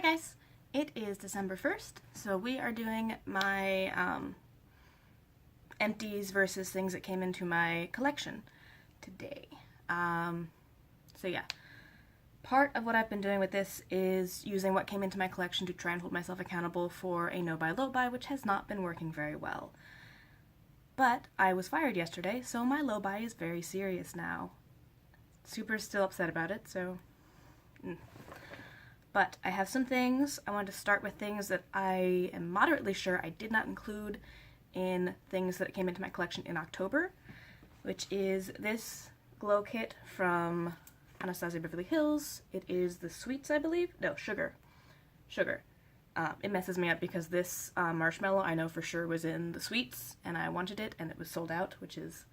Hi guys! It is December 1st, so we are doing my empties versus things that came into my collection today. So yeah, part of what I've been doing with this is using what came into my collection to try and hold myself accountable for a no-buy, low-buy, which has not been working very well. But I was fired yesterday, so my low-buy is very serious now. Super still upset about it, so... But I have some things. I wanted to start with things that I am moderately sure I did not include in things that came into my collection in October, which is this glow kit from Anastasia Beverly Hills. It is the sweets, I believe? No, sugar. Sugar. It messes me up because this marshmallow I know for sure was in the sweets, and I wanted it, and it was sold out, which is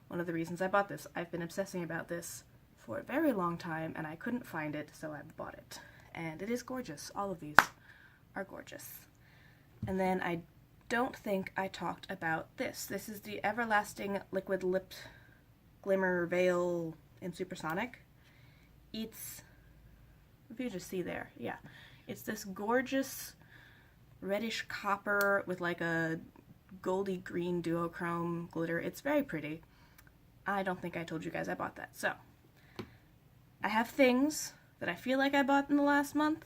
one of the reasons I bought this. I've been obsessing about this for a very long time, and I couldn't find it, so I bought it. And it is gorgeous. All of these are gorgeous. And then I don't think I talked about this. This is the Everlasting Liquid Lip Glimmer Veil in Supersonic. It's, if you just see there, yeah. It's this gorgeous reddish copper with like a goldy green duochrome glitter. It's very pretty. I don't think I told you guys I bought that. So, I have things that I feel like I bought in the last month.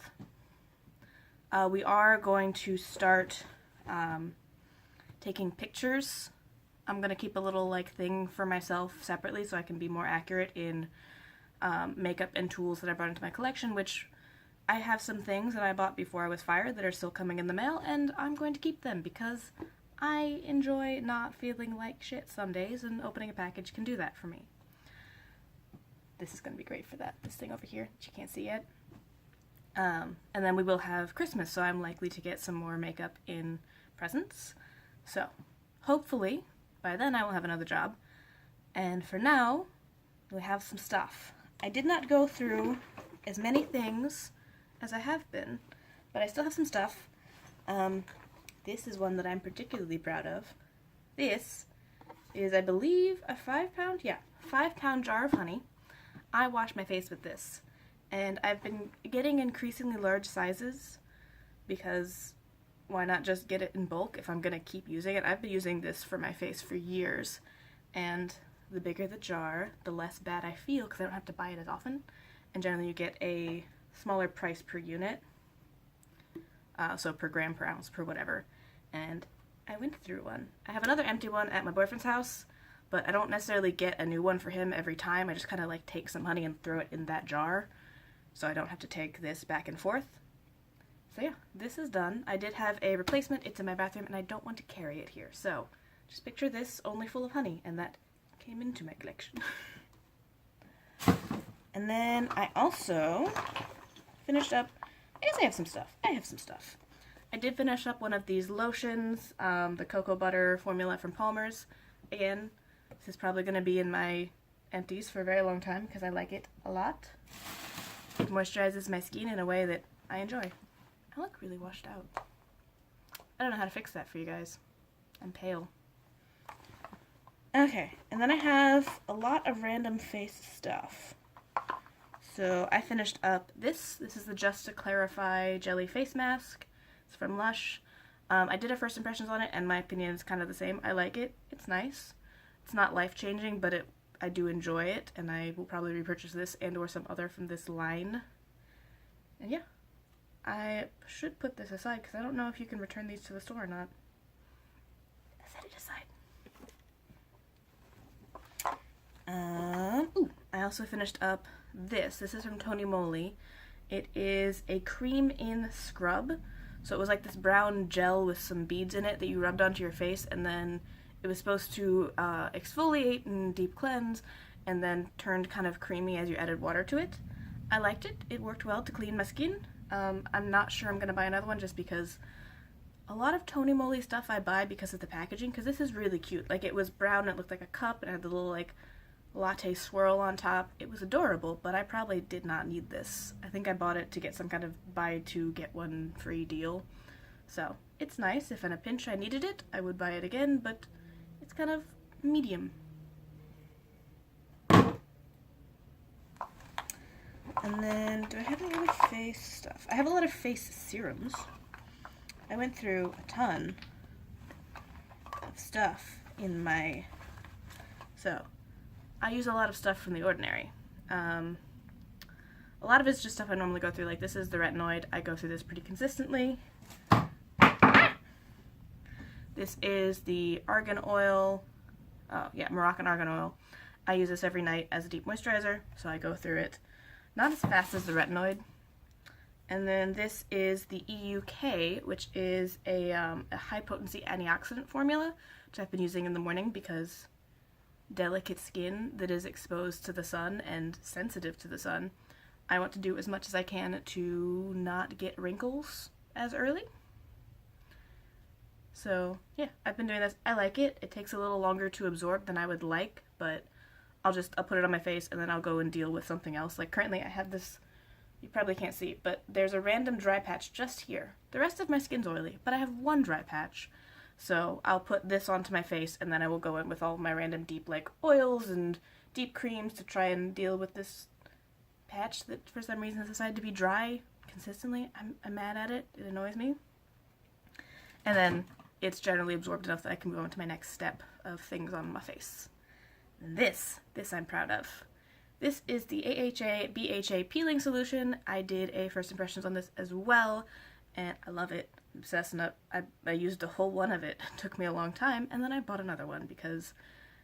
We are going to start taking pictures. I'm going to keep a little like thing for myself separately so I can be more accurate in makeup and tools that I brought into my collection, which I have some things that I bought before I was fired that are still coming in the mail, and I'm going to keep them because I enjoy not feeling like shit some days, and opening a package can do that for me. This is going to be great for that, this thing over here that you can't see yet. And then we will have Christmas, so I'm likely to get some more makeup in presents. So, hopefully, by then I will have another job. And for now, we have some stuff. I did not go through as many things as I have been, but I still have some stuff. This is one that I'm particularly proud of. This is, I believe, a 5-pound? Yeah, 5-pound jar of honey. I wash my face with this, and I've been getting increasingly large sizes because why not just get it in bulk if I'm going to keep using it? I've been using this for my face for years, and the bigger the jar, the less bad I feel because I don't have to buy it as often, and generally you get a smaller price per unit, so per gram, per ounce, per whatever, and I went through one. I have another empty one at my boyfriend's house, but I don't necessarily get a new one for him every time. I just kind of like take some honey and throw it in that jar, so I don't have to take this back and forth. So yeah, this is done. I did have a replacement. It's in my bathroom, and I don't want to carry it here. So just picture this only full of honey, and that came into my collection. And then I also finished up, I guess I have some stuff. I did finish up one of these lotions, the cocoa butter formula from Palmer's. Again, this is probably going to be in my empties for a very long time because I like it a lot. It moisturizes my skin in a way that I enjoy. I look really washed out. I don't know how to fix that for you guys. I'm pale. Okay, and then I have a lot of random face stuff. So I finished up this. This is the Just to Clarify Jelly Face Mask. It's from Lush. I did a first impressions on it, and my opinion is kind of the same. I like it. It's nice. It's not life-changing, but I do enjoy it, and I will probably repurchase this and or some other from this line. And yeah, I should put this aside because I don't know if you can return these to the store or not. Set it aside. Ooh, I also finished up this. This is from Tony Moly. It is a cream-in scrub. So it was like this brown gel with some beads in it that you rubbed onto your face, and then it was supposed to exfoliate and deep cleanse, and then turned kind of creamy as you added water to it. I liked it. It worked well to clean my skin. I'm not sure I'm going to buy another one just because a lot of Tony Moly stuff I buy because of the packaging, because this is really cute. Like, it was brown, it looked like a cup, and had the little, like, latte swirl on top. It was adorable, but I probably did not need this. I think I bought it to get some kind of buy two get one free deal. So, it's nice. If in a pinch I needed it, I would buy it again, but it's kind of medium. And then, do I have any other face stuff? I have a lot of face serums. I went through a ton of stuff in my... So, I use a lot of stuff from The Ordinary. A lot of it's just stuff I normally go through, like this is the retinoid. I go through this pretty consistently. This is the argan oil. Oh, yeah, Moroccan argan oil. I use this every night as a deep moisturizer, so I go through it not as fast as the retinoid. And then this is the EUK, which is a high-potency antioxidant formula, which I've been using in the morning because delicate skin that is exposed to the sun and sensitive to the sun, I want to do as much as I can to not get wrinkles as early. So, yeah, I've been doing this. I like it. It takes a little longer to absorb than I would like, but I'll put it on my face and then I'll go and deal with something else. Like currently I have this, you probably can't see, but there's a random dry patch just here. The rest of my skin's oily, but I have one dry patch. So I'll put this onto my face and then I will go in with all of my random deep like oils and deep creams to try and deal with this patch that for some reason has decided to be dry consistently. I'm mad at it. It annoys me. And then it's generally absorbed enough that I can move on to my next step of things on my face. And this I'm proud of. This is the AHA BHA peeling solution. I did a first impressions on this as well, and I love it. I'm obsessed enough. I used a whole one of it. It took me a long time, and then I bought another one because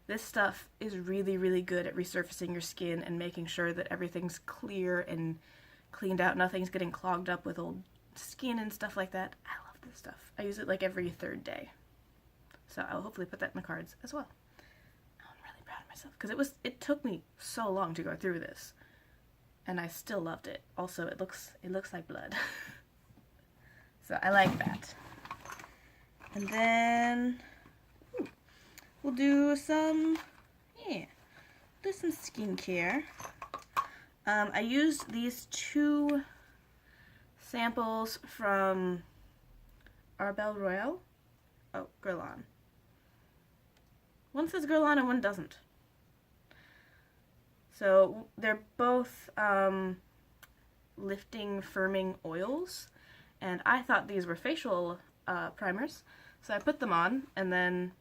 this stuff is really, really good at resurfacing your skin and making sure that everything's clear and cleaned out. Nothing's getting clogged up with old skin and stuff like that. I love this stuff. I use it like every third day. So I'll hopefully put that in the cards as well. I'm really proud of myself because it took me so long to go through this, and I still loved it. Also, it looks like blood. So I like that. And then we'll do some skincare. I used these two samples from Arbel Royale. Oh, Gremlin. One says Gremlin and one doesn't. So they're both lifting, firming oils, and I thought these were facial primers, so I put them on, and then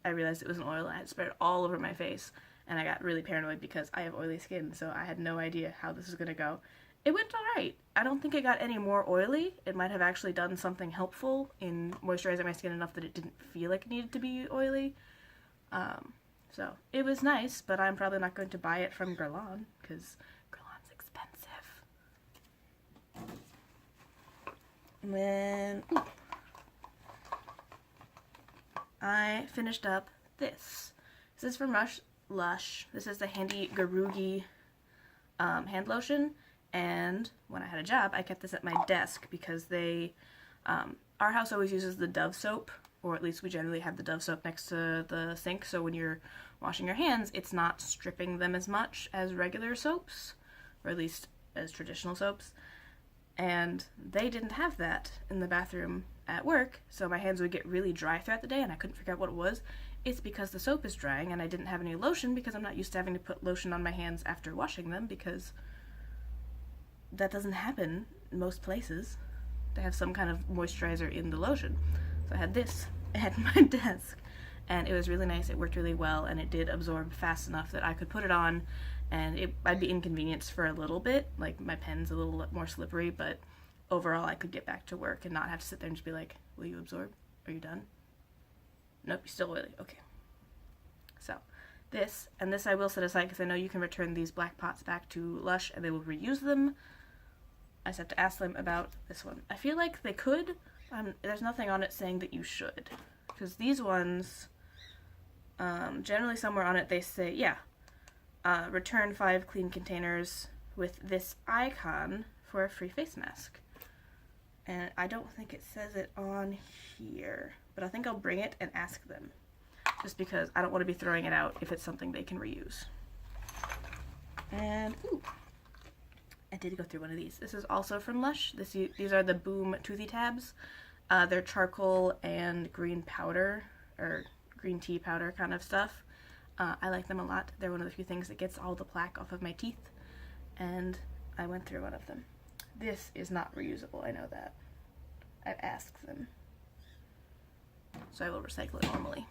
I realized it was an oil, and I had spread it all over my face, and I got really paranoid because I have oily skin, so I had no idea how this was going to go. It went alright. I don't think it got any more oily. It might have actually done something helpful in moisturizing my skin enough that it didn't feel like it needed to be oily. So it was nice, but I'm probably not going to buy it from Gremlin because Gremlin's expensive. And then I finished up this. This is from Lush. This is the Handy Garugi hand lotion. And when I had a job, I kept this at my desk because our house always uses the Dove soap, or at least we generally have the Dove soap next to the sink, so when you're washing your hands, it's not stripping them as much as regular soaps, or at least as traditional soaps. And they didn't have that in the bathroom at work, so my hands would get really dry throughout the day, and I couldn't figure out what it was. It's because the soap is drying, and I didn't have any lotion because I'm not used to having to put lotion on my hands after washing them, because that doesn't happen in most places. They have some kind of moisturizer in the lotion. So I had this at my desk, and it was really nice. It worked really well, and it did absorb fast enough that I could put it on, and I'd be inconvenienced for a little bit. Like, my pen's a little more slippery, but overall I could get back to work and not have to sit there and just be like, will you absorb? Are you done? Nope, you're still oily. Okay. So, this, and this I will set aside because I know you can return these black pots back to Lush and they will reuse them. I just have to ask them about this one. I feel like they could. There's nothing on it saying that you should. Because these ones, generally somewhere on it they say, yeah, return 5 clean containers with this icon for a free face mask. And I don't think it says it on here. But I think I'll bring it and ask them. Just because I don't want to be throwing it out if it's something they can reuse. And, ooh. I did go through one of these. This is also from Lush. These are the Boom Toothy Tabs. They're charcoal and green powder, or green tea powder kind of stuff. I like them a lot. They're one of the few things that gets all the plaque off of my teeth. And I went through one of them. This is not reusable, I know that. I've asked them. So I will recycle it normally.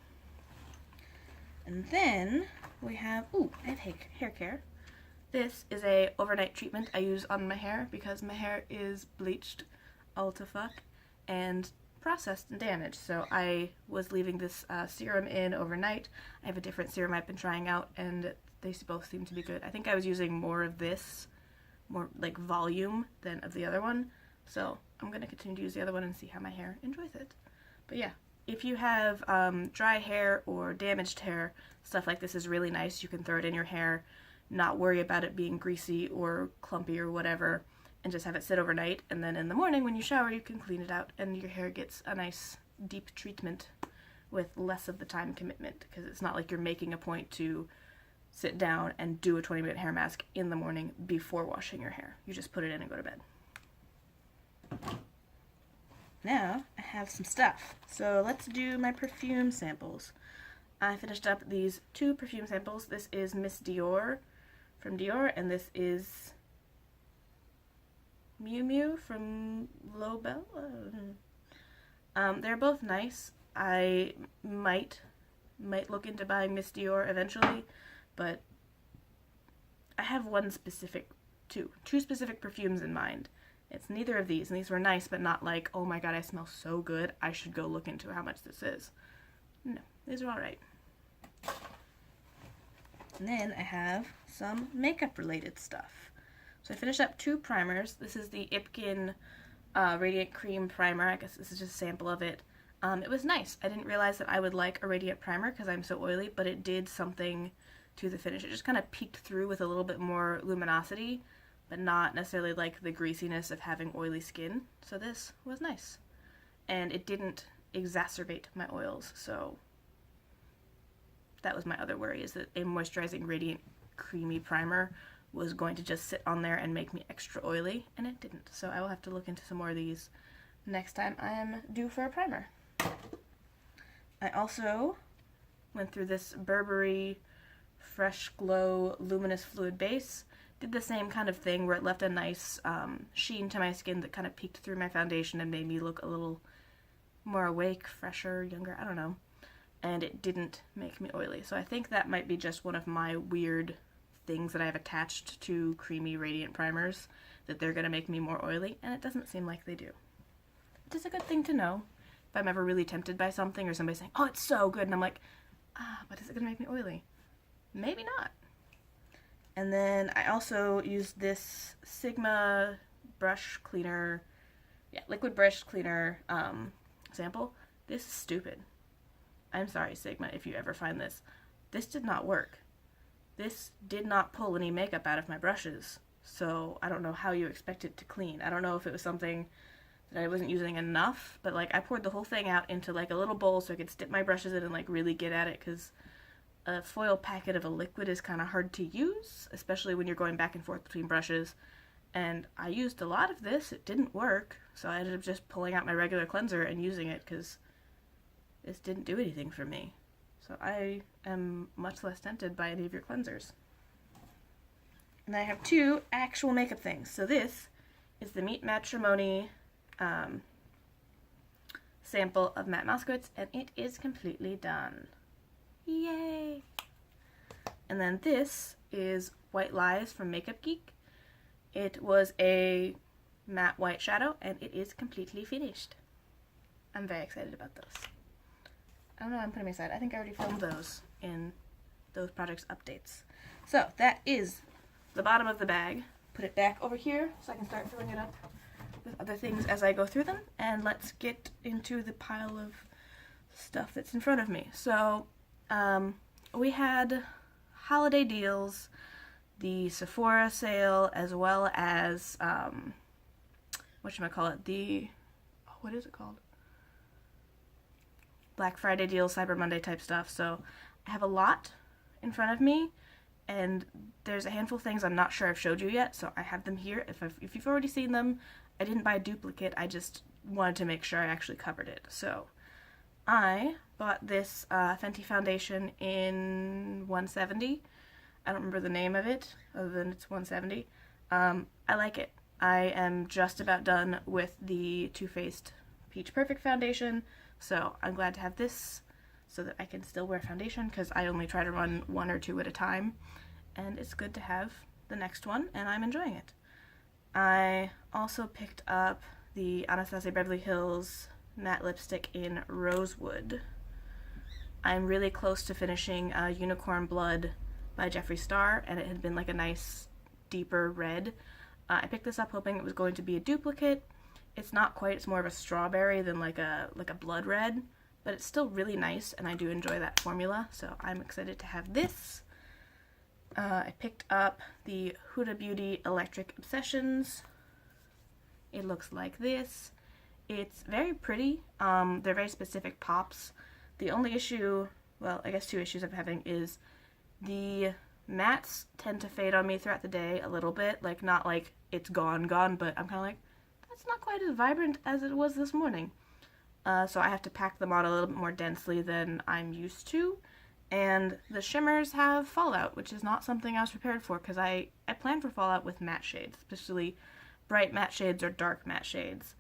And then we have, I have hair care. This is a overnight treatment I use on my hair because my hair is bleached all to fuck and processed and damaged. So I was leaving this serum in overnight. I have a different serum I've been trying out and they both seem to be good. I think I was using more of this, more like volume than of the other one. So I'm going to continue to use the other one and see how my hair enjoys it. But yeah, if you have dry hair or damaged hair, stuff like this is really nice. You can throw it in your hair, not worry about it being greasy or clumpy or whatever, and just have it sit overnight. And then in the morning when you shower, you can clean it out and your hair gets a nice deep treatment with less of the time commitment, because it's not like you're making a point to sit down and do a 20-minute hair mask in the morning before washing your hair. You just put it in and go to bed. Now I have some stuff. So let's do my perfume samples. I finished up these 2 perfume samples. This is Miss Dior from Dior, and this is Miu Miu from Lobel. They're both nice. I might look into buying Miss Dior eventually, but I have two specific perfumes in mind. It's neither of these, and these were nice, but not like, oh my god, I smell so good, I should go look into how much this is. No, these are alright. And then I have some makeup related stuff. So I finished up 2 primers. This is the Ipkin Radiant Cream Primer. I guess this is just a sample of it. It was nice. I didn't realize that I would like a radiant primer because I'm so oily, but it did something to the finish. It just kind of peeked through with a little bit more luminosity, but not necessarily like the greasiness of having oily skin. So this was nice. And it didn't exacerbate my oils, so that was my other worry, is that a moisturizing radiant creamy primer was going to just sit on there and make me extra oily, and it didn't. So I will have to look into some more of these next time I am due for a primer. I also went through this Burberry Fresh Glow Luminous Fluid Base. Did the same kind of thing where it left a nice sheen to my skin that kind of peeked through my foundation and made me look a little more awake, fresher, younger, I don't know. And it didn't make me oily. So I think that might be just one of my weird things that I have attached to creamy radiant primers, that they're going to make me more oily, and it doesn't seem like they do. Which is a good thing to know if I'm ever really tempted by something or somebody saying, oh, it's so good, and I'm like, but is it going to make me oily? Maybe not. And then I also used this Sigma brush cleaner, liquid brush cleaner sample. This is stupid. I'm sorry, Sigma, if you ever find this. This did not work. This did not pull any makeup out of my brushes, so I don't know how you expect it to clean. I don't know if it was something that I wasn't using enough, but like I poured the whole thing out into like a little bowl so I could dip my brushes in and like really get at it, because a foil packet of a liquid is kind of hard to use, especially when you're going back and forth between brushes. And I used a lot of this. It didn't work, so I ended up just pulling out my regular cleanser and using it because this didn't do anything for me. So I am much less tempted by any of your cleansers. And I have 2 actual makeup things. So this is the Meet Matrimony sample of Matte Moskowitz, and it is completely done. Yay! And then this is White Lies from Makeup Geek. It was a matte white shadow, and it is completely finished. I'm very excited about those. I don't know, I'm putting them aside. I think I already filmed those in those projects updates. So that is the bottom of the bag. Put it back over here so I can start filling it up with other things as I go through them. And let's get into the pile of stuff that's in front of me. So we had holiday deals, the Sephora sale, as well as whatchamacallit, what is it called? Black Friday deals, Cyber Monday type stuff. So I have a lot in front of me, and there's a handful of things I'm not sure I've showed you yet, so I have them here. If you've already seen them, I didn't buy a duplicate, I just wanted to make sure I actually covered it. So I bought this Fenty foundation in 170. I don't remember the name of it, other than it's 170. I like it. I am just about done with the Too Faced Peach Perfect foundation, so I'm glad to have this so that I can still wear foundation, because I only try to run one or two at a time, and it's good to have the next one, and I'm enjoying it. I also picked up the Anastasia Beverly Hills matte lipstick in Rosewood. I'm really close to finishing Unicorn Blood by Jeffree Star, and it had been like a nice deeper red. I picked this up hoping it was going to be a duplicate. It's not quite, it's more of a strawberry than like a blood red, but it's still really nice, and I do enjoy that formula, so I'm excited to have this. I picked up the Huda Beauty Electric Obsessions. It looks like this. It's very pretty. They're very specific pops. The only issue, well, I guess two issues I'm having, is the mattes tend to fade on me throughout the day a little bit. Like, not like it's gone, but I'm kind of like, that's not quite as vibrant as it was this morning. So I have to pack them on a little bit more densely than I'm used to. And the shimmers have fallout, which is not something I was prepared for, because I plan for fallout with matte shades, especially bright matte shades or dark matte shades.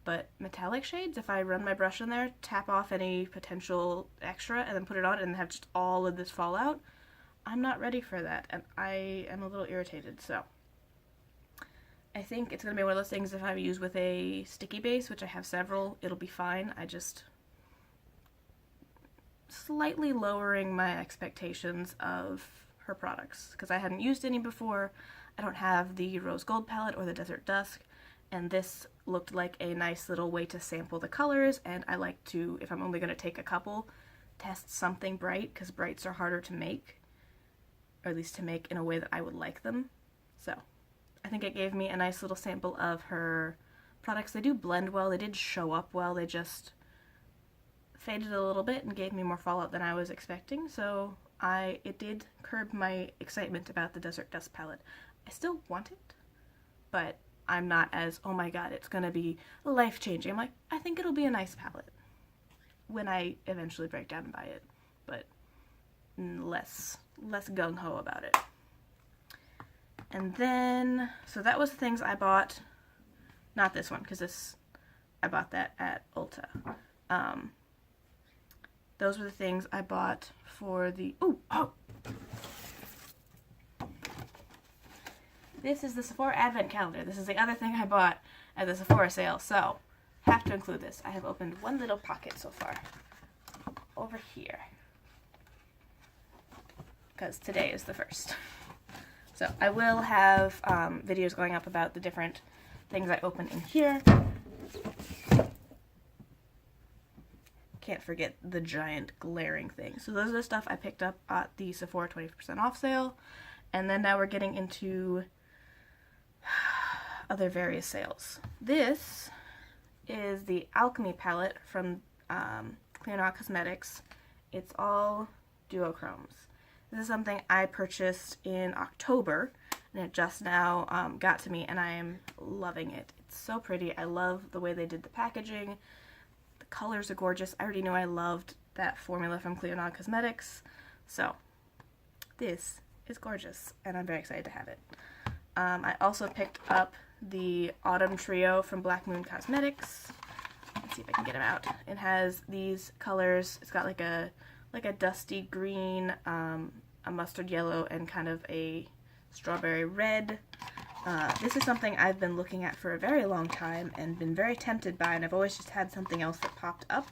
But metallic shades, if I run my brush in there, tap off any potential extra, and then put it on and have just all of this fallout, I'm not ready for that, and I am a little irritated, so. I think it's going to be one of those things, if I use with a sticky base, which I have several, it'll be fine. I just slightly lowering my expectations of her products, because I hadn't used any before. I don't have the Rose Gold palette or the Desert Dusk, and this looked like a nice little way to sample the colors, and I like to, if I'm only going to take a couple, test something bright, because brights are harder to make, or at least to make in a way that I would like them. So I think it gave me a nice little sample of her products. They do blend well, they did show up well, they just faded a little bit and gave me more fallout than I was expecting, so it did curb my excitement about the Desert Dust palette. I still want it, but I'm not as, oh my god, it's gonna be life-changing. I'm like, I think it'll be a nice palette when I eventually break down and buy it, but less gung-ho about it. And then, so that was the things I bought, not this one, because I bought that at Ulta. Those were the things I bought for the, this is the Sephora Advent Calendar. This is the other thing I bought at the Sephora sale, so have to include this. I have opened one little pocket so far, over here, because today is the 1st. So I will have videos going up about the different things I open in here. Can't forget the giant glaring thing. So those are the stuff I picked up at the Sephora 20% off sale. And then now we're getting into other various sales. This is the Alchemy palette from Clear Cosmetics. It's all duochromes. This is something I purchased in October, and it just now got to me, and I am loving it. It's so pretty. I love the way they did the packaging. The colors are gorgeous. I already knew I loved that formula from Clear Cosmetics, so this is gorgeous, and I'm very excited to have it. I also picked up the Autumn Trio from Black Moon Cosmetics. Let's see if I can get them out. It has these colors. It's got like a dusty green, a mustard yellow, and kind of a strawberry red. This is something I've been looking at for a very long time and been very tempted by, and I've always just had something else that popped up,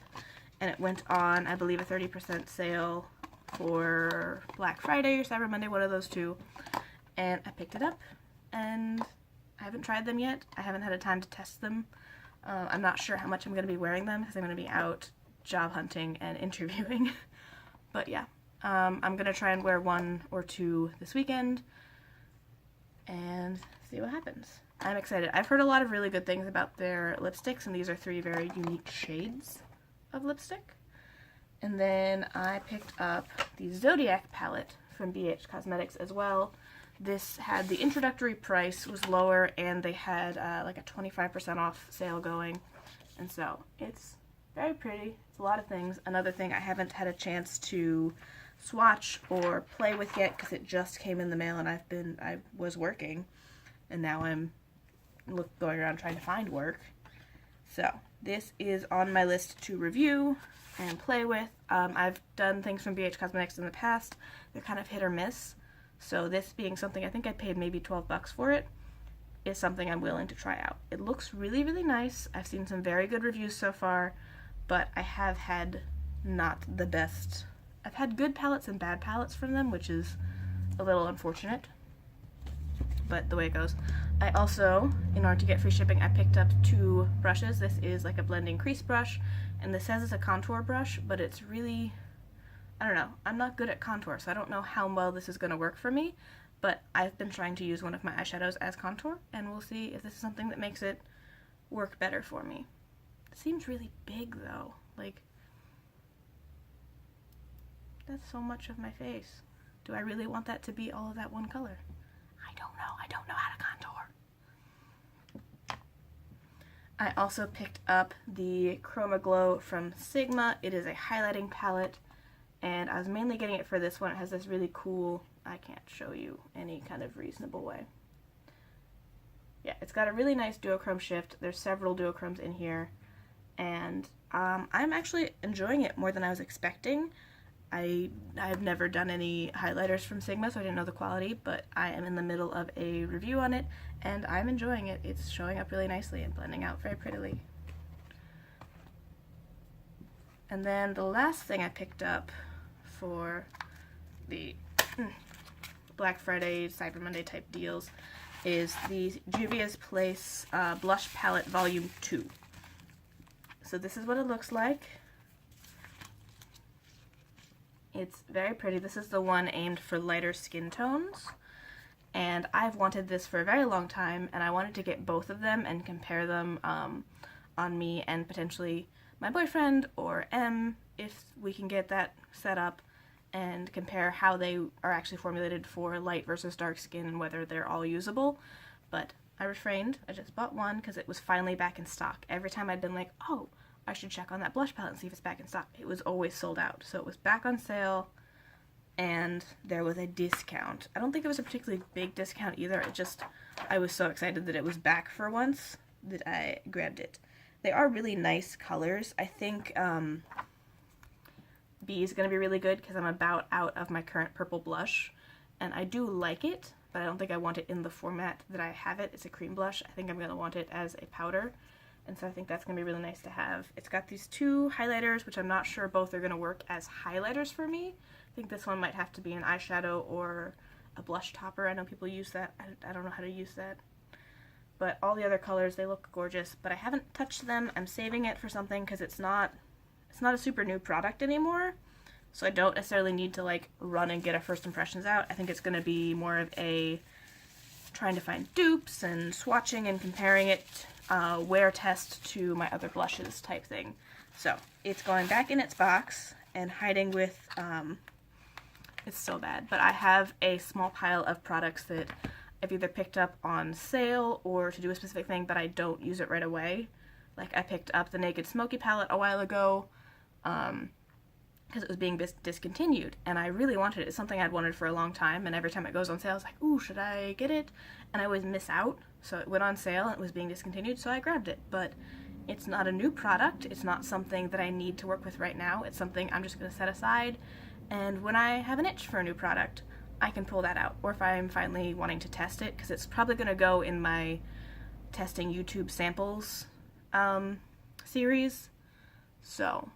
and it went on, I believe, a 30% sale for Black Friday or Cyber Monday, one of those two, and I picked it up, and I haven't tried them yet. I haven't had a time to test them. I'm not sure how much I'm going to be wearing them, because I'm going to be out job hunting and interviewing. But yeah, I'm going to try and wear one or two this weekend and see what happens. I'm excited. I've heard a lot of really good things about their lipsticks, and these are 3 very unique shades of lipstick. And then I picked up the Zodiac palette from BH Cosmetics as well. This had the introductory price was lower, and they had like a 25% off sale going, and so it's very pretty. It's a lot of things. Another thing I haven't had a chance to swatch or play with yet, because it just came in the mail and I was working, and now I'm going around trying to find work. So this is on my list to review and play with. I've done things from BH Cosmetics in the past. They're kind of hit or miss. So this being something, I think I paid maybe 12 bucks for it, is something I'm willing to try out. It looks really, really nice. I've seen some very good reviews so far, but I have had not the best. I've had good palettes and bad palettes from them, which is a little unfortunate, but the way it goes. I also, in order to get free shipping, I picked up 2 brushes. This is like a blending crease brush, and this says it's a contour brush, but it's really, I don't know, I'm not good at contour, so I don't know how well this is going to work for me, but I've been trying to use one of my eyeshadows as contour, and we'll see if this is something that makes it work better for me. It seems really big, though. Like, that's so much of my face. Do I really want that to be all of that one color? I don't know. I don't know how to contour. I also picked up the Chroma Glow from Sigma. It is a highlighting palette, and I was mainly getting it for this one. It has this really cool, I can't show you any kind of reasonable way. Yeah, it's got a really nice duochrome shift. There's several duochromes in here, and I'm actually enjoying it more than I was expecting. I've never done any highlighters from Sigma, so I didn't know the quality, but I am in the middle of a review on it, and I'm enjoying it. It's showing up really nicely and blending out very prettily. And then the last thing I picked up for the Black Friday, Cyber Monday type deals is the Juvia's Place Blush Palette Volume 2. So this is what it looks like. It's very pretty. This is the one aimed for lighter skin tones, and I've wanted this for a very long time, and I wanted to get both of them and compare them on me and potentially my boyfriend or M, if we can get that set up, and compare how they are actually formulated for light versus dark skin and whether they're all usable. But I refrained. I just bought one because it was finally back in stock. Every time I'd been like, oh, I should check on that blush palette and see if it's back in stock, it was always sold out. So it was back on sale, and there was a discount. I don't think it was a particularly big discount either. It just, I was so excited that it was back for once that I grabbed it. They are really nice colors. I think B is going to be really good because I'm about out of my current purple blush, and I do like it, but I don't think I want it in the format that I have it. It's a cream blush. I think I'm going to want it as a powder. And so I think that's going to be really nice to have. It's got these 2 highlighters, which I'm not sure both are going to work as highlighters for me. I think this one might have to be an eyeshadow or a blush topper. I know people use that. I don't know how to use that. But all the other colors, they look gorgeous. But I haven't touched them. I'm saving it for something because it's not a super new product anymore. So I don't necessarily need to like run and get a first impressions out. I think it's going to be more of a trying to find dupes and swatching and comparing it wear test to my other blushes type thing. So it's going back in its box and hiding with, it's so bad, but I have a small pile of products that I've either picked up on sale or to do a specific thing, but I don't use it right away. Like I picked up the Naked Smoky palette a while ago because it was being discontinued, and I really wanted it. It's something I'd wanted for a long time, and every time it goes on sale, I was like, ooh, should I get it? And I always miss out, so it went on sale, and it was being discontinued, so I grabbed it. But it's not a new product. It's not something that I need to work with right now. It's something I'm just going to set aside, and when I have an itch for a new product, I can pull that out. Or if I'm finally wanting to test it, because it's probably going to go in my testing YouTube samples series, so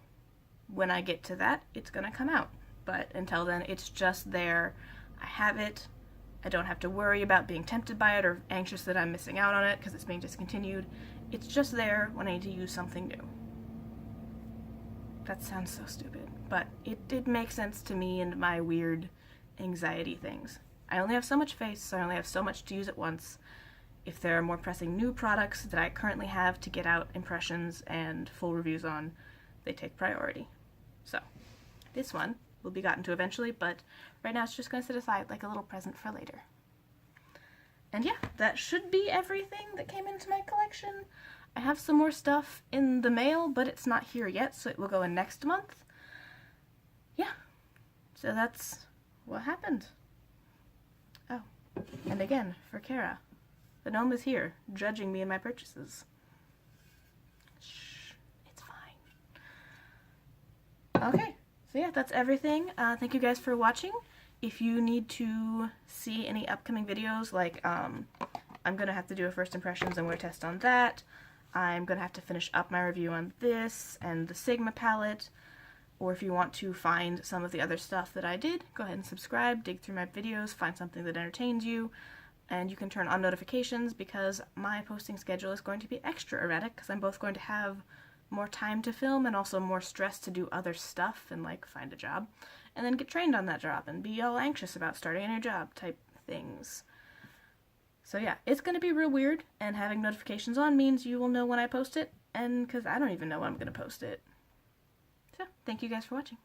when I get to that, it's gonna come out. But until then, it's just there. I have it. I don't have to worry about being tempted by it or anxious that I'm missing out on it because it's being discontinued. It's just there when I need to use something new. That sounds so stupid, but it makes sense to me and my weird anxiety things. I only have so much face, so I only have so much to use at once. If there are more pressing new products that I currently have to get out impressions and full reviews on, they take priority. So this one will be gotten to eventually, but right now it's just going to sit aside like a little present for later. And yeah, that should be everything that came into my collection. I have some more stuff in the mail, but it's not here yet, so it will go in next month. Yeah, so that's what happened. Oh, and again, for Kara, The gnome is here, judging me and my purchases. Shh, it's fine. Okay, so yeah, that's everything. Thank you guys for watching. If you need to see any upcoming videos, like, I'm going to have to do a first impressions and wear test on that. I'm going to have to finish up my review on this and the Sigma palette. Or if you want to find some of the other stuff that I did, go ahead and subscribe, dig through my videos, find something that entertains you. And you can turn on notifications because my posting schedule is going to be extra erratic because I'm both going to have more time to film and also more stress to do other stuff and like find a job and then get trained on that job and be all anxious about starting a new job type things. So yeah, it's going to be real weird, and having notifications on means you will know when I post it, and because I don't even know when I'm going to post it. So, thank you guys for watching.